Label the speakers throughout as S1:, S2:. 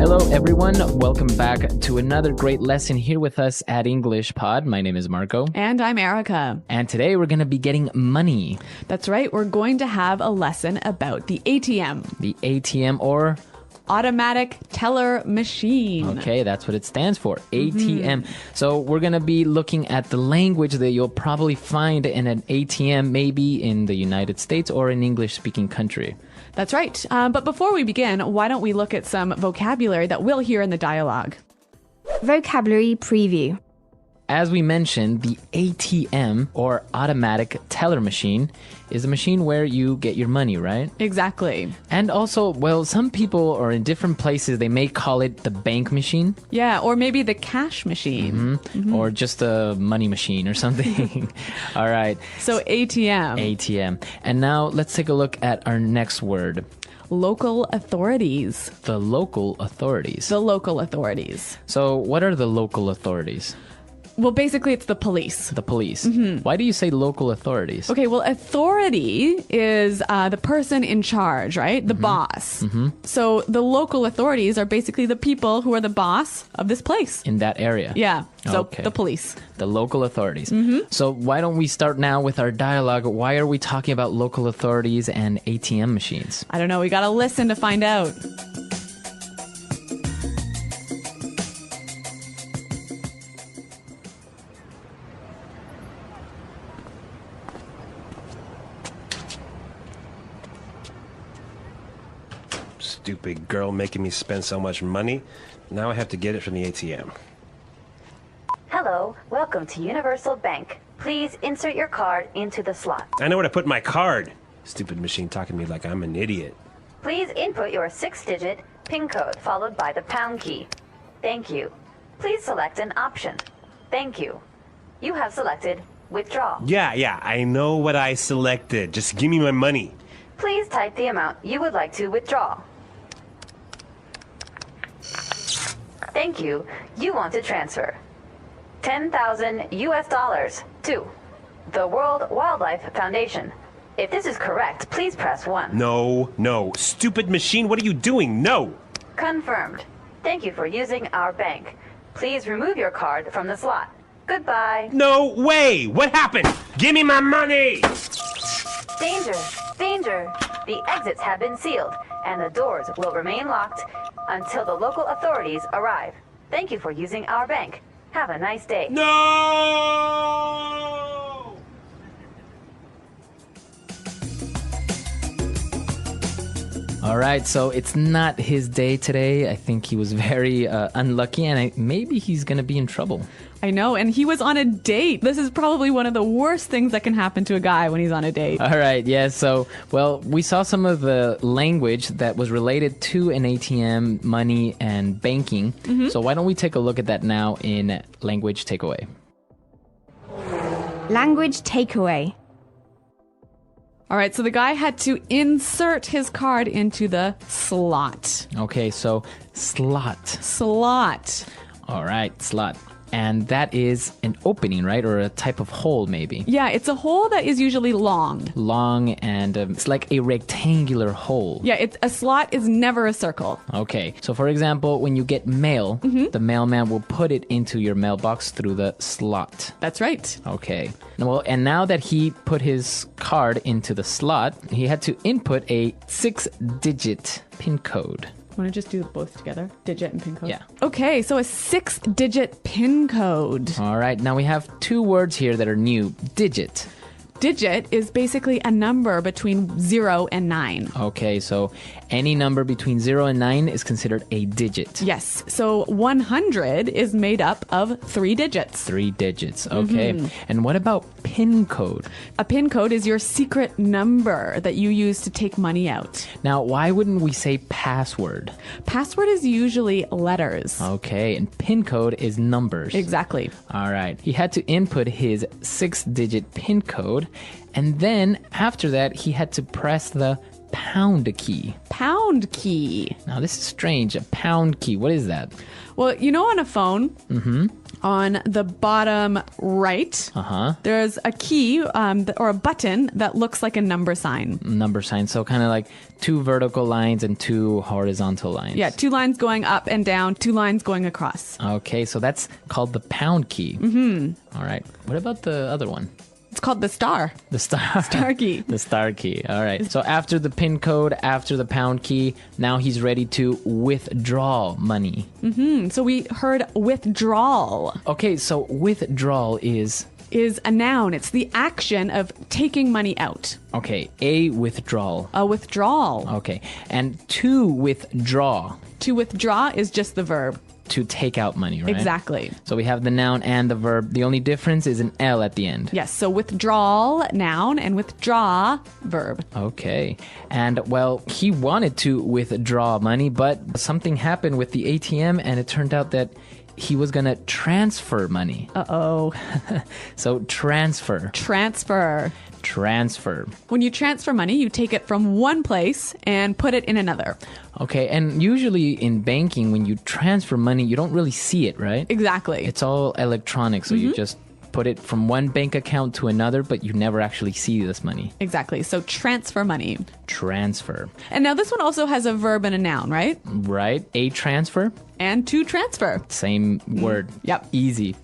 S1: Hello, everyone. Welcome back to another great lesson here with us at English Pod. My name is Marco.
S2: And I'm Erica.
S1: And today we're going to be getting money.
S2: That's right. We're going to have a lesson about the ATM.
S1: The ATM or...
S2: Automatic teller machine.
S1: Okay, that's what it stands for, ATM. So we're going to be looking at the language that you'll probably find in an ATM, maybe in the United States or an English-speaking country.
S2: That's right. But before we begin, why don't we look at some vocabulary that we'll hear in the dialogue?
S3: Vocabulary preview.
S1: As we mentioned, the ATM, or automatic teller machine, is a machine where you get your money, right?
S2: Exactly.
S1: And also, well, some people, or in different places, they may call it the bank machine.
S2: Yeah, or maybe the cash machine.
S1: Or just a money machine or something. All right.
S2: So ATM.
S1: ATM. And now let's take a look at our next word.
S2: Local authorities.
S1: The local authorities.
S2: The local authorities.
S1: So what are the local authorities?
S2: Well, basically, it's the police.
S1: The police. Why do you say local authorities?
S2: Okay, well, authority is the person in charge, right? The boss. So the local authorities are basically the people who are the boss of this place.
S1: In that area?
S2: Yeah, so
S1: Okay.
S2: the police.
S1: The local authorities. So why don't we start now with our dialogue? Why are we talking about local authorities and ATM machines?
S2: I don't know, we gotta listen to find out.
S4: Stupid girl making me spend so much money. Now I have to get it from the ATM.
S5: Hello, welcome to Universal Bank. Please insert your card into the slot.
S4: I know where to put my card. Stupid machine talking to me like I'm an idiot.
S5: Please input your 6-digit PIN code followed by the pound key. Thank you. Please select an option. Thank you. You have selected withdraw.
S4: Yeah, I know what I selected. Just give me my money.
S5: Please type the amount you would like to withdraw. Thank you. You want to transfer $10,000 to the World Wildlife Foundation. If this is correct, please press 1.
S4: No. Stupid machine, what are you doing? No.
S5: Confirmed. Thank you for using our bank. Please remove your card from the slot. Goodbye.
S4: No way. What happened? Give me my money.
S5: Danger! Danger! The exits have been sealed, and the doors will remain locked until the local authorities arrive. Thank you for using our bank. Have a nice day.
S4: No!
S1: All right, so it's not his day today. I think he was very unlucky, and maybe he's going to be in trouble.
S2: I know, and he was on a date. This is probably one of the worst things that can happen to a guy when he's on a date.
S1: All right, yeah, so, well, we saw some of the language that was related to an ATM, money, and banking. So why don't we take a look at that now in Language Takeaway.
S3: Language takeaway.
S2: All right, so the guy had to insert his card into the slot.
S1: Okay, so slot.
S2: Slot.
S1: All right, slot. And that is an opening, right? Or a type of hole, maybe.
S2: Yeah, it's a hole that is usually long.
S1: Long, and it's like a rectangular hole.
S2: Yeah, a slot is never a circle.
S1: Okay, so for example, when you get mail, the mailman will put it into your mailbox through the slot.
S2: That's right.
S1: Okay. Well, and now that he put his card into the slot, he had to input a 6-digit PIN code.
S2: Want to just do both together? Digit and PIN code?
S1: Yeah.
S2: Okay, so a 6-digit PIN code.
S1: All right, now we have two words here that are new. Digit.
S2: Digit is basically a number between 0 and 9.
S1: Okay, so any number between 0 and 9 is considered a digit.
S2: Yes, so 100 is made up of 3 digits.
S1: 3 digits, okay. And what about PIN code?
S2: A PIN code is your secret number that you use to take money out.
S1: Now, why wouldn't we say password?
S2: Password is usually letters.
S1: Okay, and PIN code is numbers.
S2: Exactly.
S1: All right. He had to input his 6-digit PIN code, and then after that, he had to press the pound key.
S2: Pound key.
S1: Now, this is strange. A pound key. What is that?
S2: Well, you know on a phone, On the bottom right, there's a key or a button that looks like a number sign.
S1: Number sign. So kind of like 2 vertical lines and 2 horizontal lines.
S2: Yeah, 2 lines going up and down, 2 lines going across.
S1: Okay, so that's called the pound key. Mm-hmm. All right. What about the other one?
S2: It's called the star.
S1: The star.
S2: Star key.
S1: The star key. All right. So after the PIN code, after the pound key, now he's ready to withdraw money.
S2: Mm-hmm. So we heard withdrawal.
S1: Okay, so withdrawal is
S2: a noun. It's the action of taking money out.
S1: Okay, a withdrawal.
S2: A withdrawal.
S1: Okay, and to withdraw.
S2: To withdraw is just the verb.
S1: To take out money, right?
S2: Exactly.
S1: So we have the noun and the verb. The only difference is an L at the end.
S2: Yes, so withdrawal, noun, and withdraw, verb.
S1: Okay. And, well, he wanted to withdraw money, but something happened with the ATM, and it turned out that he was going to transfer money.
S2: Uh-oh.
S1: So transfer.
S2: Transfer.
S1: Transfer.
S2: When you transfer money, you take it from one place and put it in another.
S1: Okay, and usually in banking, when you transfer money, you don't really see it, right?
S2: Exactly.
S1: It's all electronic, so you just put it from one bank account to another, but you never actually see this money.
S2: Exactly. So transfer money.
S1: Transfer.
S2: And now this one also has a verb and a noun, right?
S1: Right. A transfer.
S2: And to transfer.
S1: Same word.
S2: Yep.
S1: Easy.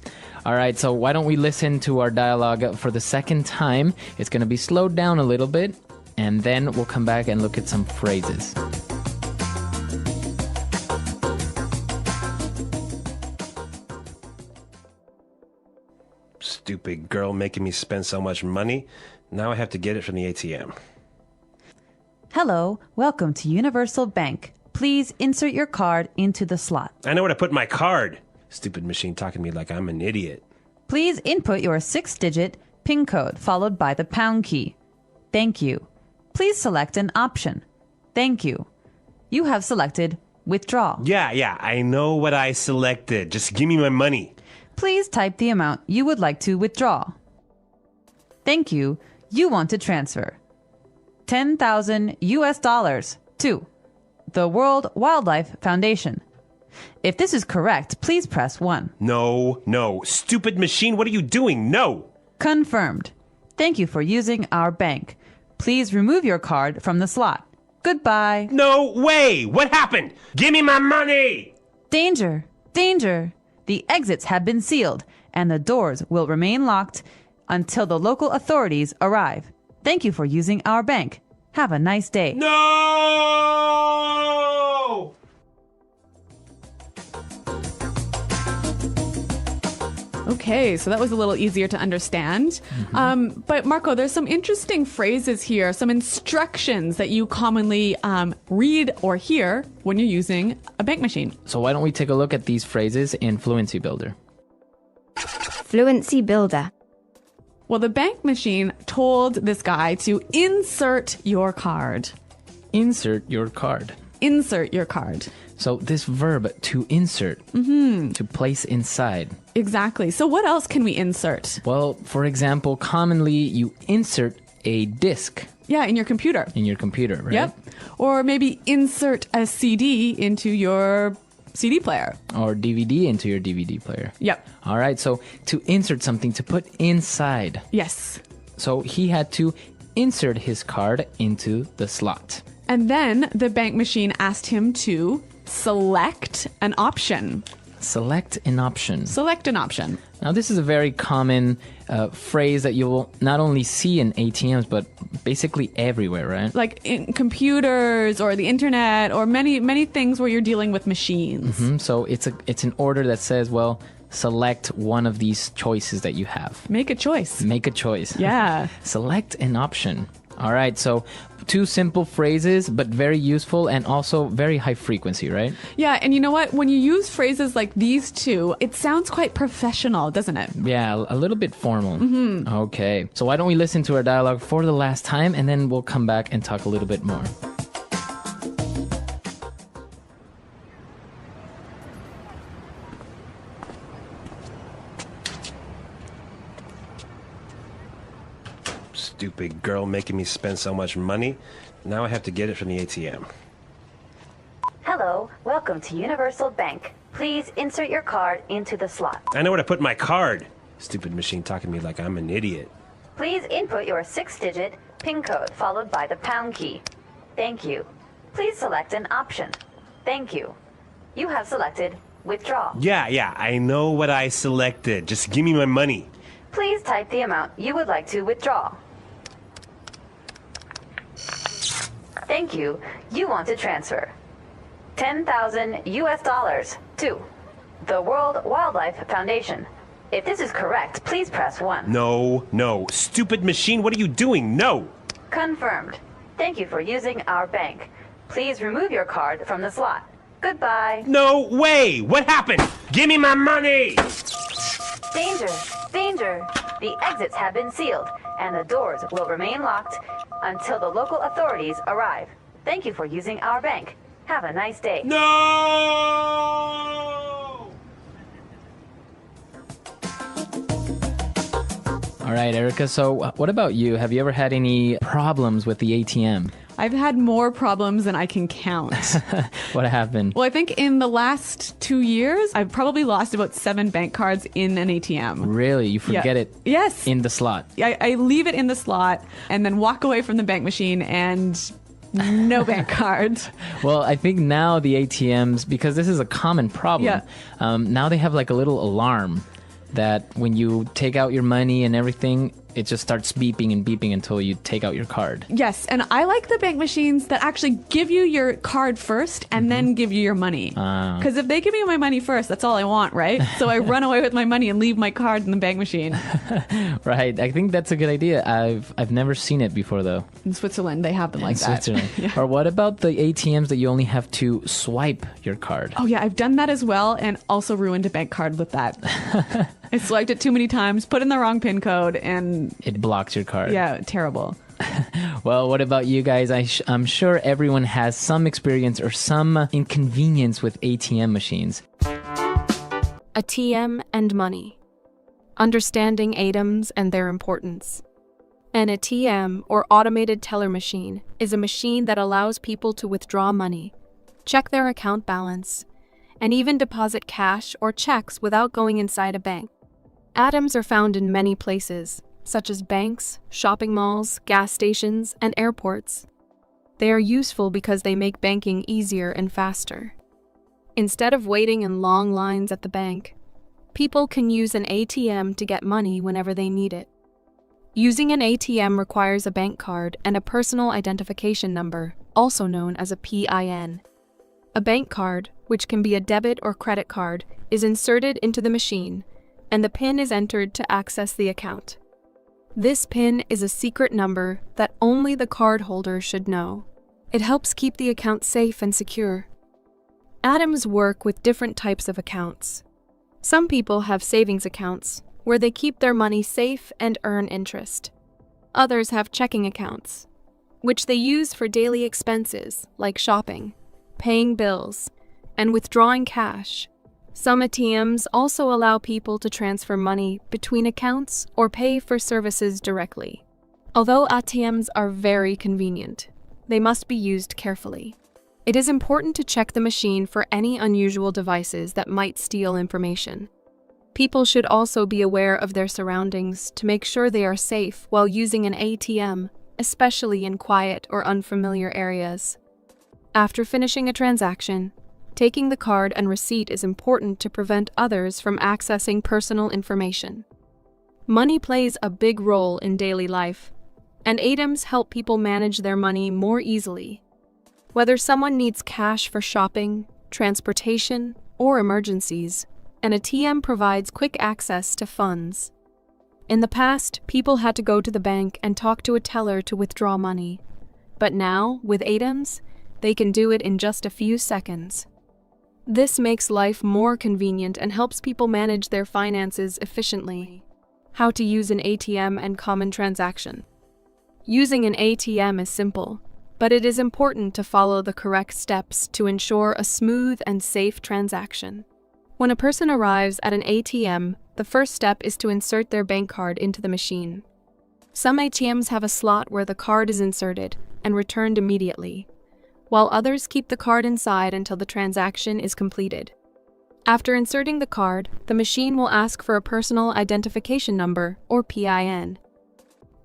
S1: All right, so why don't we listen to our dialogue for the second time? It's going to be slowed down a little bit, and then we'll come back and look at some phrases.
S4: Stupid girl making me spend so much money. Now I have to get it from the ATM.
S6: Hello, welcome to Universal Bank. Please insert your card into the slot.
S4: I know where to put my card. Stupid machine talking to me like I'm an idiot.
S6: Please input your 6-digit PIN code followed by the pound key. Thank you. Please select an option. Thank you. You have selected withdraw.
S4: Yeah, I know what I selected. Just give me my money.
S6: Please type the amount you would like to withdraw. Thank you. You want to transfer $10,000 to the World Wildlife Foundation. If this is correct, please press 1.
S4: No. Stupid machine, what are you doing? No.
S6: Confirmed. Thank you for using our bank. Please remove your card from the slot. Goodbye.
S4: No way. What happened? Give me my money.
S6: Danger. Danger. The exits have been sealed, and the doors will remain locked until the local authorities arrive. Thank you for using our bank. Have a nice day.
S4: No!
S2: Okay, so that was a little easier to understand. But Marco, there's some interesting phrases here, some instructions that you commonly read or hear when you're using a bank machine.
S1: So why don't we take a look at these phrases in Fluency Builder?
S3: Fluency Builder.
S2: Well, the bank machine told this guy to insert your card.
S1: Insert your card.
S2: Insert your card.
S1: So this verb, to insert, to place inside.
S2: Exactly. So what else can we insert?
S1: Well, for example, commonly you insert a disk
S2: Yeah, in your computer.
S1: in your computer, right?
S2: Yep. Or maybe insert a CD into your CD player.
S1: Or DVD into your DVD player.
S2: Yep.
S1: All right, so to insert something, to put inside.
S2: Yes.
S1: So he had to insert his card into the slot.
S2: And then the bank machine asked him to select an option.
S1: Select an option.
S2: Select an option.
S1: Now, this is a very common phrase that you will not only see in ATMs, but basically everywhere, right?
S2: Like in computers or the internet or many things where you're dealing with machines.
S1: So it's an order that says, well, select one of these choices that you have.
S2: Make a choice.
S1: Make a choice.
S2: Yeah.
S1: Select an option. All right, so 2 simple phrases, but very useful and also very high frequency, right?
S2: Yeah, and you know what? When you use phrases like these two, it sounds quite professional, doesn't it?
S1: Yeah, a little bit formal. Okay, so why don't we listen to our dialogue for the last time, and then we'll come back and talk a little bit more.
S4: Stupid girl making me spend so much money. Now I have to get it from the ATM.
S5: Hello, welcome to Universal Bank. Please insert your card into the slot.
S4: I know where to put my card. Stupid machine talking to me like I'm an idiot.
S5: Please input your 6-digit PIN code followed by the pound key. Thank you. Please select an option. Thank you. You have selected withdraw.
S4: Yeah, I know what I selected. Just give me my money.
S5: Please type the amount you would like to withdraw. Thank you. You want to transfer $10,000 to the World Wildlife Foundation. If this is correct, please press 1.
S4: No. Stupid machine, what are you doing? No!
S5: Confirmed. Thank you for using our bank. Please remove your card from the slot. Goodbye.
S4: No way! What happened? Give me my money!
S5: Danger! Danger! The exits have been sealed, and the doors will remain locked until the local authorities arrive. Thank you for using our bank. Have a nice day.
S4: No!
S1: All right, Erica. So what about you? Have you ever had any problems with the ATM?
S2: I've had more problems than I can count.
S1: What happened?
S2: Well, I think in the last 2 years, I've probably lost about 7 bank cards in an ATM.
S1: Really? You forget it
S2: Yes.
S1: in the slot?
S2: I leave it in the slot and then walk away from the bank machine and no bank card.
S1: Well, I think now the ATMs, because this is a common problem, now they have like a little alarm that when you take out your money and everything, it just starts beeping and beeping until you take out your card.
S2: Yes, and I like the bank machines that actually give you your card first and then give you your money. Because if they give me my money first, that's all I want, right? So I run away with my money and leave my card in the bank machine.
S1: Right. I think that's a good idea. I've never seen it before, though.
S2: In Switzerland, they have them like that.
S1: Switzerland.
S2: Yeah.
S1: Or what about the ATMs that you only have to swipe your card?
S2: Oh, yeah, I've done that as well and also ruined a bank card with that. I swiped it too many times, put in the wrong PIN code, and
S1: It blocks your card.
S2: yeah, terrible.
S1: Well, what about you guys? I'm sure everyone has some experience or some inconvenience with ATM machines.
S7: ATM and money. Understanding ATMs and their importance. An ATM, or automated teller machine, is a machine that allows people to withdraw money, check their account balance, and even deposit cash or checks without going inside a bank. ATMs are found in many places, such as banks, shopping malls, gas stations, and airports. They are useful because they make banking easier and faster. Instead of waiting in long lines at the bank, people can use an ATM to get money whenever they need it. Using an ATM requires a bank card and a personal identification number, also known as a PIN. A bank card, which can be a debit or credit card, is inserted into the machine, and the PIN is entered to access the account. This PIN is a secret number that only the cardholder should know. It helps keep the account safe and secure. ATMs work with different types of accounts. Some people have savings accounts, where they keep their money safe and earn interest. Others have checking accounts, which they use for daily expenses like shopping, paying bills, and withdrawing cash. Some ATMs also allow people to transfer money between accounts or pay for services directly. Although ATMs are very convenient, they must be used carefully. It is important to check the machine for any unusual devices that might steal information. People should also be aware of their surroundings to make sure they are safe while using an ATM, especially in quiet or unfamiliar areas. After finishing a transaction, taking the card and receipt is important to prevent others from accessing personal information. Money plays a big role in daily life, and ATMs help people manage their money more easily. Whether someone needs cash for shopping, transportation, or emergencies, an ATM provides quick access to funds. In the past, people had to go to the bank and talk to a teller to withdraw money. But now, with ATMs, they can do it in just a few seconds. This makes life more convenient and helps people manage their finances efficiently. How to use an ATM and common transaction. Using an ATM is simple, but it is important to follow the correct steps to ensure a smooth and safe transaction. When a person arrives at an ATM, the first step is to insert their bank card into the machine. Some ATMs have a slot where the card is inserted and returned immediately, while others keep the card inside until the transaction is completed. After inserting the card, the machine will ask for a personal identification number, or PIN.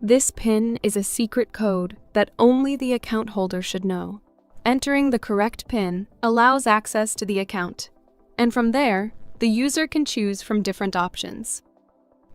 S7: This PIN is a secret code that only the account holder should know. Entering the correct PIN allows access to the account, and from there, the user can choose from different options.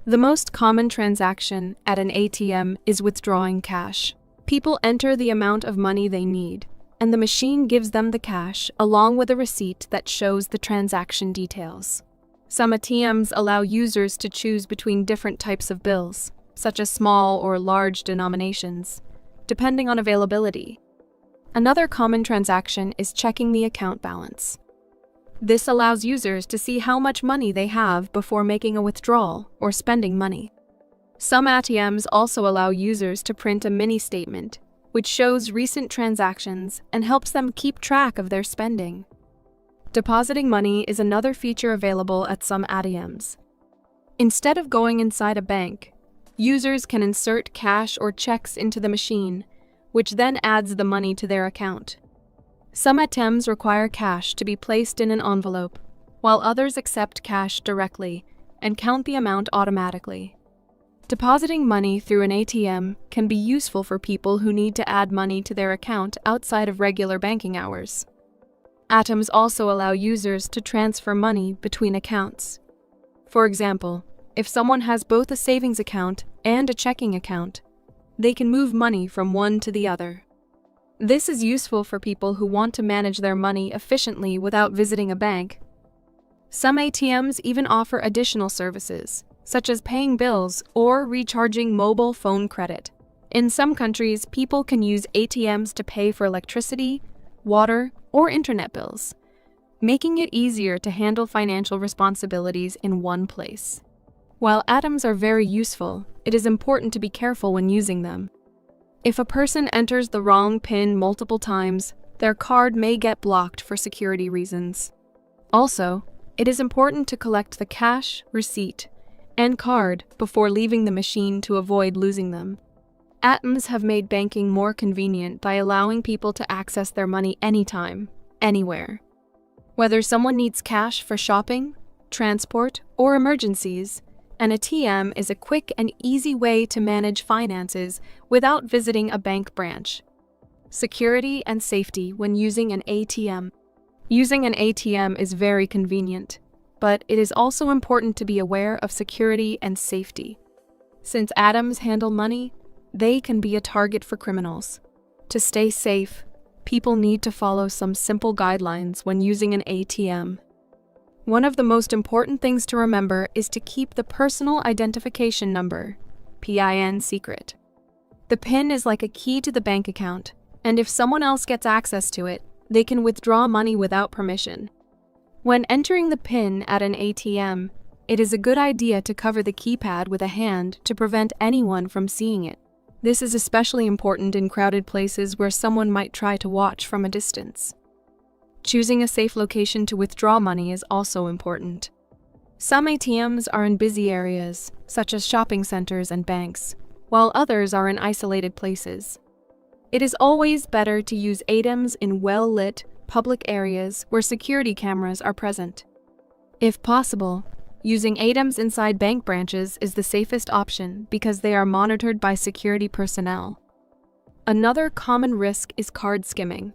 S7: The most common transaction at an ATM is withdrawing cash. People enter the amount of money they need, and the machine gives them the cash along with a receipt that shows the transaction details. Some ATMs allow users to choose between different types of bills, such as small or large denominations, depending on availability. Another common transaction is checking the account balance. This allows users to see how much money they have before making a withdrawal or spending money. Some ATMs also allow users to print a mini statement, which shows recent transactions and helps them keep track of their spending. Depositing money is another feature available at some ATMs. Instead of going inside a bank, users can insert cash or checks into the machine, which then adds the money to their account. Some ATMs require cash to be placed in an envelope, while others accept cash directly and count the amount automatically. Depositing money through an ATM can be useful for people who need to add money to their account outside of regular banking hours. ATMs also allow users to transfer money between accounts. For example, if someone has both a savings account and a checking account, they can move money from one to the other. This is useful for people who want to manage their money efficiently without visiting a bank. Some ATMs even offer additional services, such as paying bills or recharging mobile phone credit. In some countries, people can use ATMs to pay for electricity, water, or internet bills, making it easier to handle financial responsibilities in one place. While ATMs are very useful, it is important to be careful when using them. If a person enters the wrong PIN multiple times, their card may get blocked for security reasons. Also, it is important to collect the cash, receipt, and card before leaving the machine to avoid losing them. ATMs have made banking more convenient by allowing people to access their money anytime, anywhere. Whether someone needs cash for shopping, transport, or emergencies, an ATM is a quick and easy way to manage finances without visiting a bank branch. Security and safety when using an ATM. Using an ATM is very convenient, but it is also important to be aware of security and safety. Since ATMs handle money, they can be a target for criminals. To stay safe, people need to follow some simple guidelines when using an ATM. One of the most important things to remember is to keep the personal identification number, PIN, secret. The PIN is like a key to the bank account, and if someone else gets access to it, they can withdraw money without permission. When entering the PIN at an ATM, it is a good idea to cover the keypad with a hand to prevent anyone from seeing it. This is especially important in crowded places where someone might try to watch from a distance. Choosing a safe location to withdraw money is also important. Some ATMs are in busy areas, such as shopping centers and banks, while others are in isolated places. It is always better to use ATMs in well-lit, public areas where security cameras are present. If possible, using ATMs inside bank branches is the safest option because they are monitored by security personnel. Another common risk is card skimming.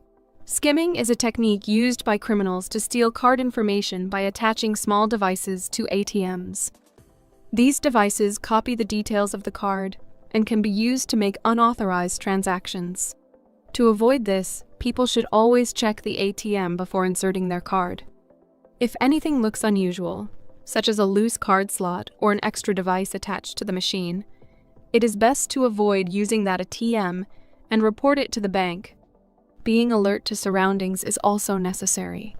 S7: Skimming is a technique used by criminals to steal card information by attaching small devices to ATMs. These devices copy the details of the card and can be used to make unauthorized transactions. To avoid this, people should always check the ATM before inserting their card. If anything looks unusual, such as a loose card slot or an extra device attached to the machine, it is best to avoid using that ATM and report it to the bank. Being alert to surroundings is also necessary.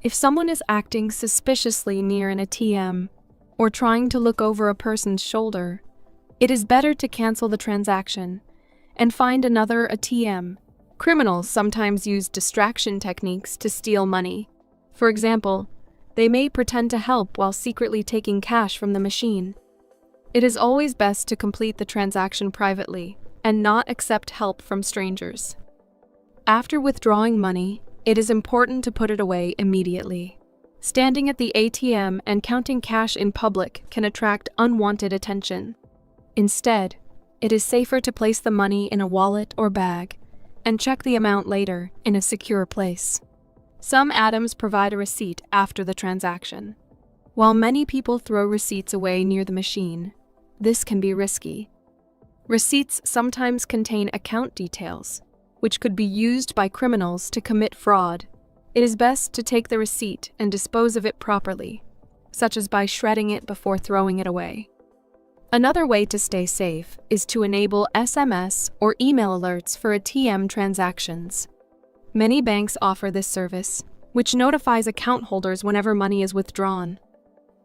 S7: If someone is acting suspiciously near an ATM or trying to look over a person's shoulder, it is better to cancel the transaction and find another ATM. Criminals sometimes use distraction techniques to steal money. For example, they may pretend to help while secretly taking cash from the machine. It is always best to complete the transaction privately and not accept help from strangers. After withdrawing money, it is important to put it away immediately. Standing at the ATM and counting cash in public can attract unwanted attention. Instead, it is safer to place the money in a wallet or bag and check the amount later in a secure place. Some ATMs provide a receipt after the transaction. While many people throw receipts away near the machine, this can be risky. Receipts sometimes contain account details, which could be used by criminals to commit fraud. It is best to take the receipt and dispose of it properly, such as by shredding it before throwing it away. Another way to stay safe is to enable SMS or email alerts for ATM transactions. Many banks offer this service, which notifies account holders whenever money is withdrawn.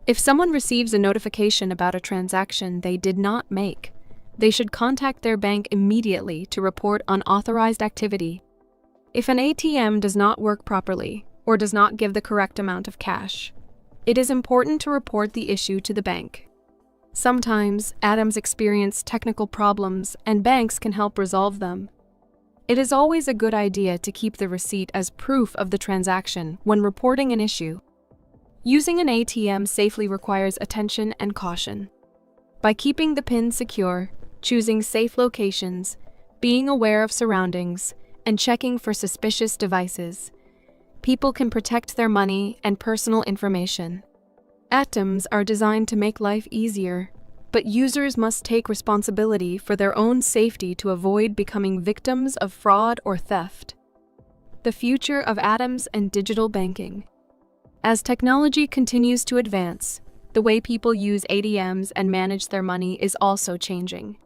S7: If someone receives a notification about a transaction they did not make, they should contact their bank immediately to report unauthorized activity. If an ATM does not work properly or does not give the correct amount of cash, it is important to report the issue to the bank. Sometimes, ATMs experience technical problems and banks can help resolve them. It is always a good idea to keep the receipt as proof of the transaction when reporting an issue. Using an ATM safely requires attention and caution. By keeping the PIN secure, choosing safe locations, being aware of surroundings, and checking for suspicious devices, people can protect their money and personal information. ATMs are designed to make life easier, but users must take responsibility for their own safety to avoid becoming victims of fraud or theft. The future of ATMs and digital banking. As technology continues to advance, the way people use ATMs and manage their money is also changing.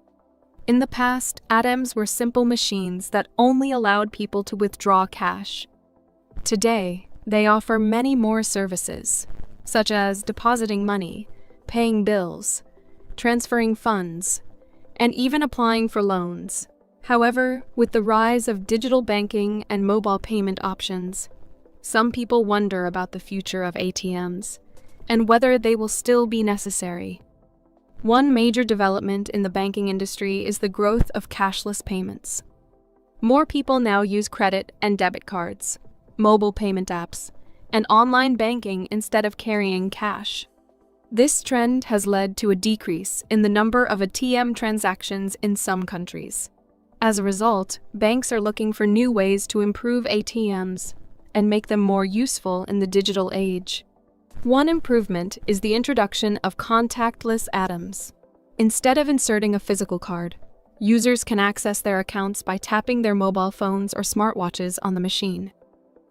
S7: In the past, ATMs were simple machines that only allowed people to withdraw cash. Today, they offer many more services, such as depositing money, paying bills, transferring funds, and even applying for loans. However, with the rise of digital banking and mobile payment options, some people wonder about the future of ATMs and whether they will still be necessary. One major development in the banking industry is the growth of cashless payments. More people now use credit and debit cards, mobile payment apps, and online banking instead of carrying cash. This trend has led to a decrease in the number of ATM transactions in some countries. As a result, banks are looking for new ways to improve ATMs and make them more useful in the digital age. One improvement is the introduction of contactless ATMs. Instead of inserting a physical card, users can access their accounts by tapping their mobile phones or smartwatches on the machine.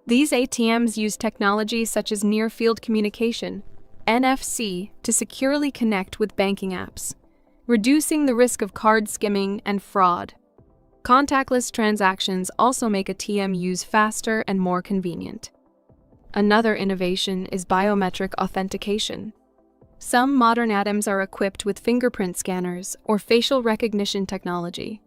S7: These ATMs use technology such as near-field communication, NFC, to securely connect with banking apps, reducing the risk of card skimming and fraud. Contactless transactions also make ATM use faster and more convenient. Another innovation is biometric authentication. Some modern ATMs are equipped with fingerprint scanners or facial recognition technology.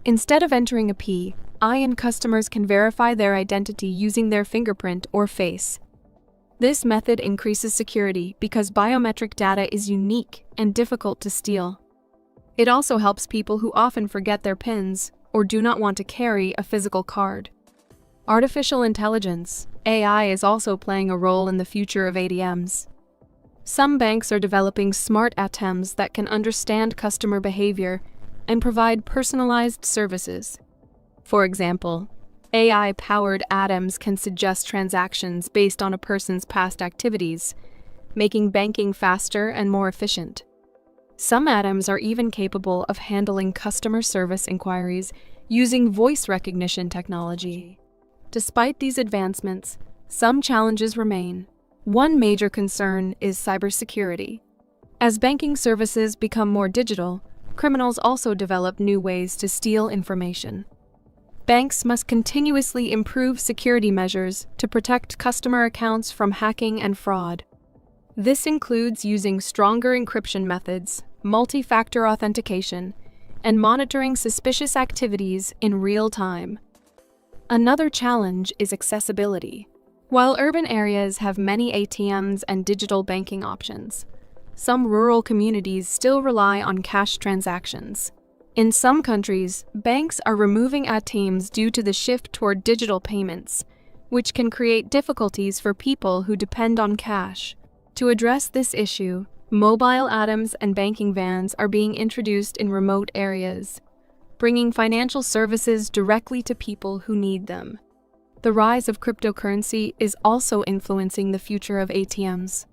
S7: Instead of entering a PIN, customers can verify their identity using their fingerprint or face. This method increases security because biometric data is unique and difficult to steal. It also helps people who often forget their PINs or do not want to carry a physical card. Artificial intelligence, AI, is also playing a role in the future of ATMs. Some banks are developing smart ATMs that can understand customer behavior and provide personalized services. For example, AI-powered ATMs can suggest transactions based on a person's past activities, making banking faster and more efficient. Some ATMs are even capable of handling customer service inquiries using voice recognition technology. Despite these advancements, some challenges remain. One major concern is cybersecurity. As banking services become more digital, criminals also develop new ways to steal information. Banks must continuously improve security measures to protect customer accounts from hacking and fraud. This includes using stronger encryption methods, multi-factor authentication, and monitoring suspicious activities in real time. Another challenge is accessibility. While urban areas have many ATMs and digital banking options, some rural communities still rely on cash transactions. In some countries, banks are removing ATMs due to the shift toward digital payments, which can create difficulties for people who depend on cash. To address this issue, mobile ATMs and banking vans are being introduced in remote areas, bringing financial services directly to people who need them. The rise of cryptocurrency is also influencing the future of ATMs.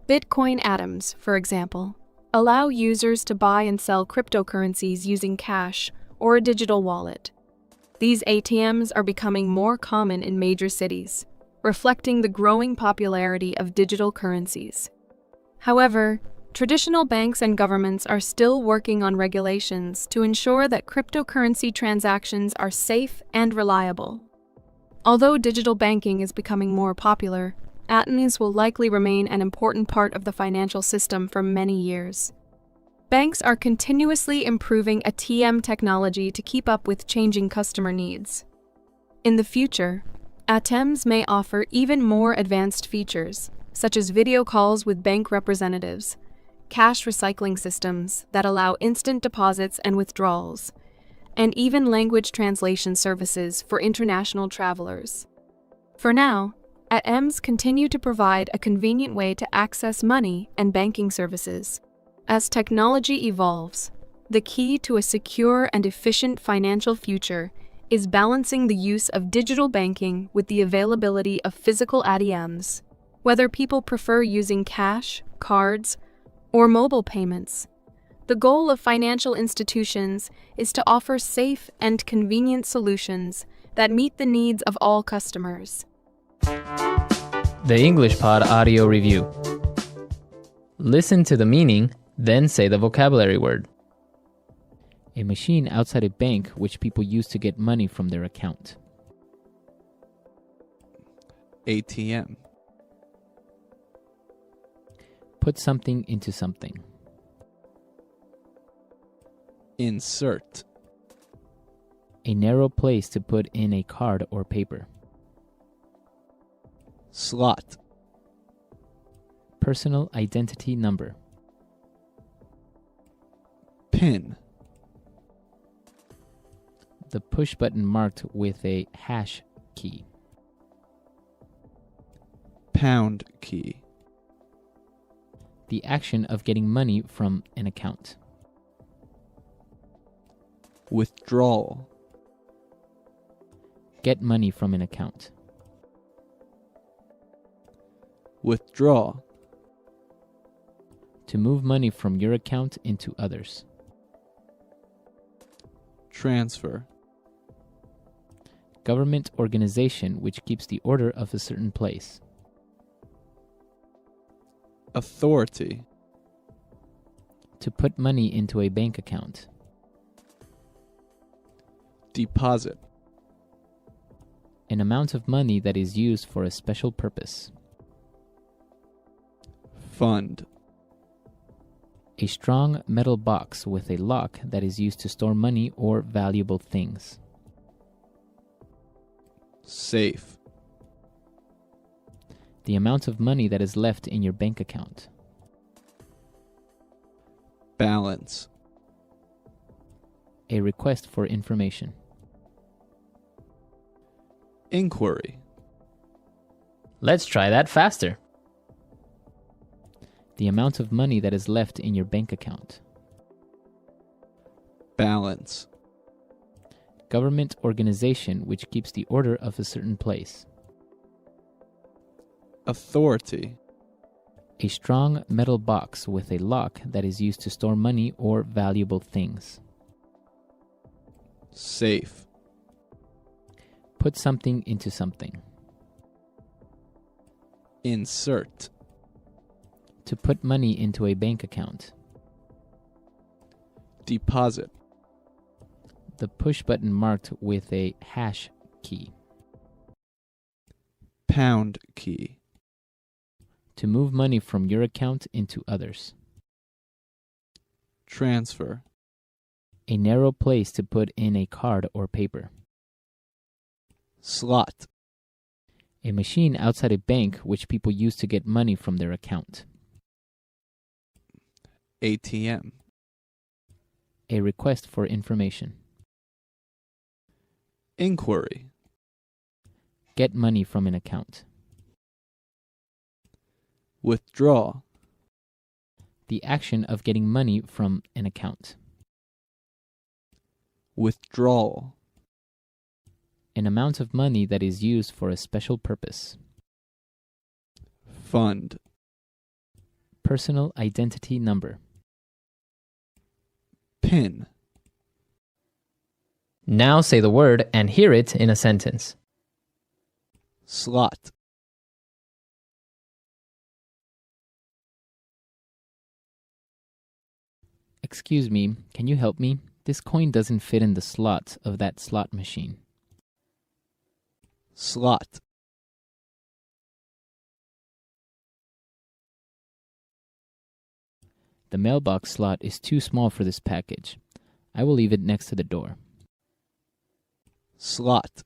S7: Bitcoin ATMs, for example, allow users to buy and sell cryptocurrencies using cash or a digital wallet. These ATMs are becoming more common in major cities, reflecting the growing popularity of digital currencies. However, traditional banks and governments are still working on regulations to ensure that cryptocurrency transactions are safe and reliable. Although digital banking is becoming more popular, ATMs will likely remain an important part of the financial system for many years. Banks are continuously improving ATM technology to keep up with changing customer needs. In the future, ATMs may offer even more advanced features, such as video calls with bank representatives, cash recycling systems that allow instant deposits and withdrawals, and even language translation services for international travelers. For now, ATMs continue to provide a convenient way to access money and banking services. As technology evolves, the key to a secure and efficient financial future is balancing the use of digital banking with the availability of physical ATMs. Whether people prefer using cash, cards, or mobile payments, the goal of financial institutions is to offer safe and convenient solutions that meet the needs of all customers.
S1: The English Pod Audio Review. Listen to the meaning, then say the vocabulary word. A machine outside a bank which people use to get money from their account.
S8: ATM.
S1: Put something into something.
S8: Insert.
S1: A narrow place to put in a card or paper.
S8: Slot.
S1: Personal identity number.
S8: Pin.
S1: The push button marked with a hash key.
S8: Pound key.
S1: The action of getting money from an account.
S8: Withdrawal.
S1: Get money from an account.
S8: Withdraw.
S1: To move money from your account into others.
S8: Transfer.
S1: Government organization which keeps the order of a certain place.
S8: Authority.
S1: To put money into a bank account.
S8: Deposit.
S1: An amount of money that is used for a special purpose.
S8: Fund.
S1: A strong metal box with a lock that is used to store money or valuable things.
S8: Safe.
S1: The amount of money that is left in your bank account.
S8: Balance.
S1: A request for information.
S8: Inquiry.
S1: Let's try that faster. The amount of money that is left in your bank account.
S8: Balance.
S1: Government organization which keeps the order of a certain place.
S8: Authority.
S1: A strong metal box with a lock that is used to store money or valuable things.
S8: Safe.
S1: Put something into something.
S8: Insert.
S1: To put money into a bank account.
S8: Deposit.
S1: The push button marked with a hash key.
S8: Pound key.
S1: To move money from your account into others.
S8: Transfer.
S1: A narrow place to put in a card or paper.
S8: Slot.
S1: A machine outside a bank which people use to get money from their account.
S8: ATM.
S1: A request for information.
S8: Inquiry.
S1: Get money from an account.
S8: Withdraw.
S1: The action of getting money from an account.
S8: Withdrawal.
S1: An amount of money that is used for a special purpose.
S8: Fund.
S1: Personal identity number.
S8: PIN.
S1: Now say the word and hear it in a sentence.
S8: Slot.
S1: Excuse me, can you help me? This coin doesn't fit in the slot of that slot machine.
S8: Slot.
S1: The mailbox slot is too small for this package. I will leave it next to the door.
S8: Slot.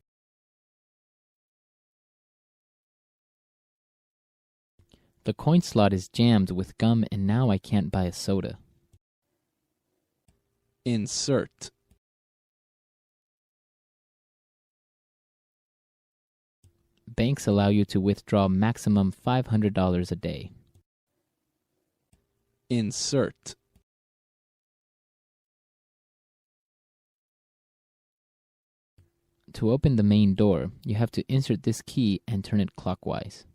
S1: The coin slot is jammed with gum and now I can't buy a soda.
S8: Insert.
S1: Banks allow you to withdraw maximum $500 a day.
S8: Insert.
S1: To open the main door, you have to insert this key and turn it clockwise.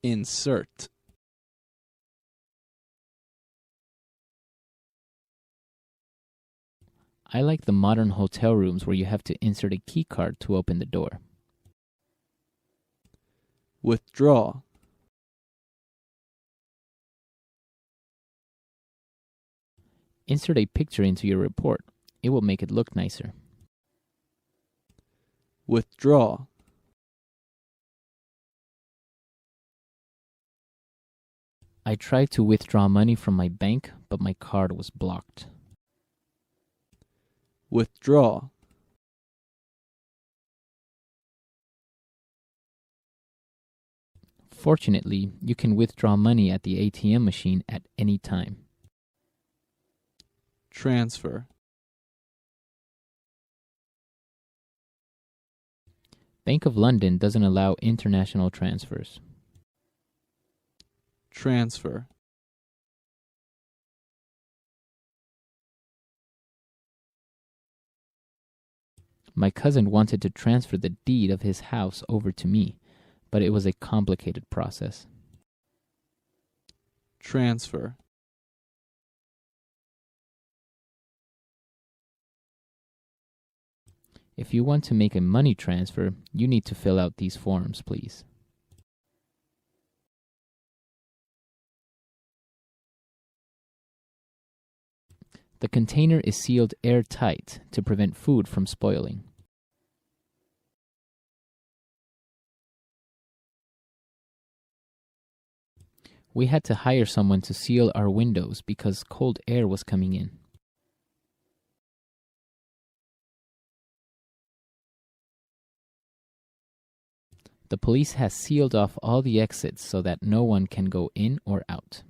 S8: Insert.
S1: I like the modern hotel rooms where you have to insert a key card to open the door.
S8: Withdraw.
S1: Insert a picture into your report. It will make it look nicer.
S8: Withdraw.
S1: I tried to withdraw money from my bank, but my card was blocked.
S8: Withdraw.
S1: Fortunately, you can withdraw money at the ATM machine at any time.
S8: Transfer.
S1: Bank of London doesn't allow international transfers.
S8: Transfer.
S1: My cousin wanted to transfer the deed of his house over to me, but it was a complicated process.
S8: Transfer.
S1: If you want to make a money transfer, you need to fill out these forms, please. The container is sealed airtight to prevent food from spoiling. We had to hire someone to seal our windows because cold air was coming in. The police has sealed off all the exits so that no one can go in or out.